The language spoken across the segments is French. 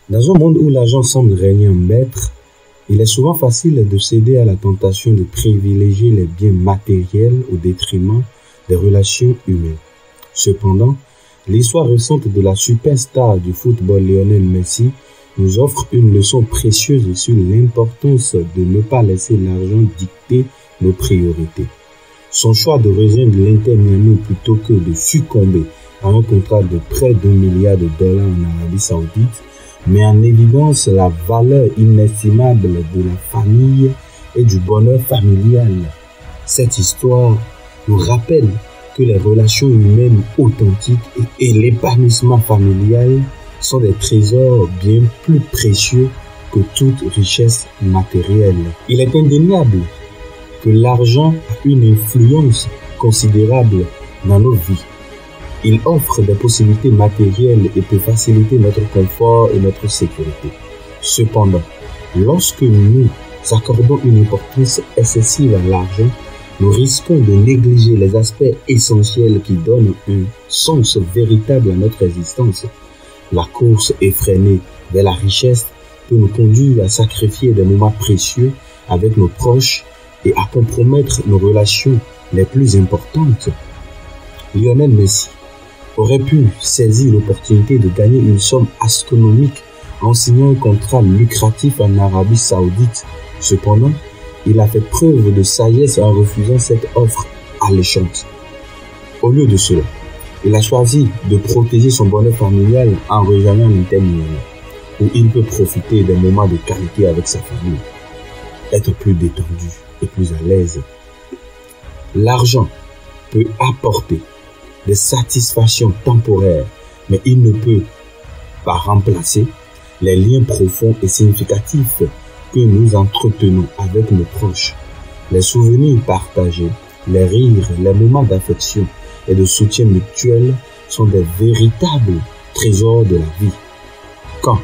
Dans un monde où l'argent semble régner en maître, il est souvent facile de céder à la tentation de privilégier les biens matériels au détriment des relations humaines. Cependant, l'histoire récente de la superstar du football Lionel Messi nous offre une leçon précieuse sur l'importance de ne pas laisser l'argent dicter nos priorités. Son choix de rejoindre l'Inter Miami plutôt que de succomber à un contrat de près d'$1 milliard en Arabie Saoudite met en évidence la valeur inestimable de la famille et du bonheur familial. Cette histoire nous rappelle que les relations humaines authentiques et l'épanouissement familial sont des trésors bien plus précieux que toute richesse matérielle. Il est indéniable que l'argent a une influence considérable dans nos vies. Il offre des possibilités matérielles et peut faciliter notre confort et notre sécurité. Cependant, lorsque nous accordons une importance excessive à l'argent, nous risquons de négliger les aspects essentiels qui donnent un sens véritable à notre existence. La course effrénée vers la richesse peut nous conduire à sacrifier des moments précieux avec nos proches et à compromettre nos relations les plus importantes. Lionel Messi aurait pu saisir l'opportunité de gagner une somme astronomique en signant un contrat lucratif en Arabie Saoudite. Cependant, il a fait preuve de sagesse en refusant cette offre alléchante. Au lieu de cela, il a choisi de protéger son bonheur familial en rejoignant l'Inter Miami, où il peut profiter des moments de qualité avec sa famille, être plus détendu et plus à l'aise. L'argent peut apporter des satisfactions temporaires, mais il ne peut pas remplacer les liens profonds et significatifs que nous entretenons avec nos proches. Les souvenirs partagés, les rires, les moments d'affection et de soutien mutuel sont des véritables trésors de la vie. Quand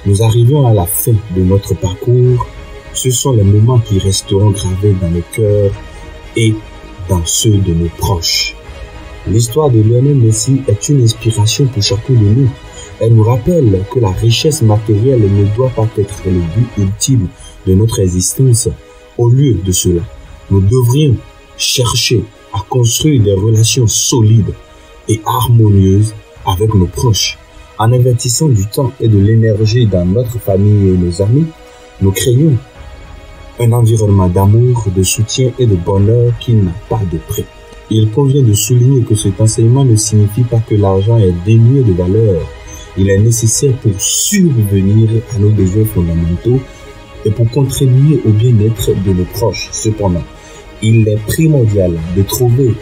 nous arrivons à la fin de notre parcours, ce sont les moments qui resteront gravés dans nos cœurs et dans ceux de nos proches. L'histoire de Lionel Messi est une inspiration pour chacun de nous. Elle nous rappelle que la richesse matérielle ne doit pas être le but ultime de notre existence. Au lieu de cela, nous devrions chercher à construire des relations solides et harmonieuses avec nos proches. En investissant du temps et de l'énergie dans notre famille et nos amis, nous créons un environnement d'amour, de soutien et de bonheur qui n'a pas de prix. Il convient de souligner que cet enseignement ne signifie pas que l'argent est dénué de valeur. Il est nécessaire pour survenir à nos besoins fondamentaux et pour contribuer au bien-être de nos proches. Cependant, il est primordial de trouver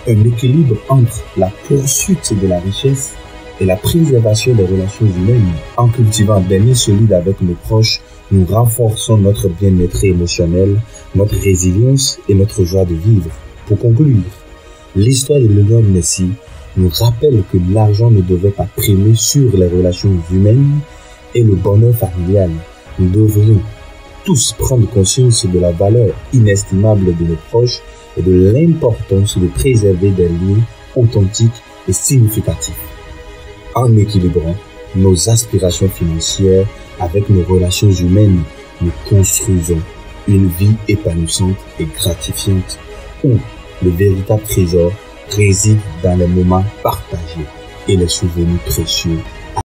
un équilibre entre la poursuite de la richesse et la préservation des relations humaines. En cultivant des liens solides avec nos proches, nous renforçons notre bien-être émotionnel, notre résilience et notre joie de vivre. Pour conclure, l'histoire de Lionel Messi nous rappelle que l'argent ne devait pas primer sur les relations humaines et le bonheur familial. Nous devrions tous prendre conscience de la valeur inestimable de nos proches et de l'importance de préserver des liens authentiques et significatifs. En équilibrant nos aspirations financières avec nos relations humaines, nous construisons une vie épanouissante et gratifiante où le véritable trésor réside dans les moments partagés et les souvenirs précieux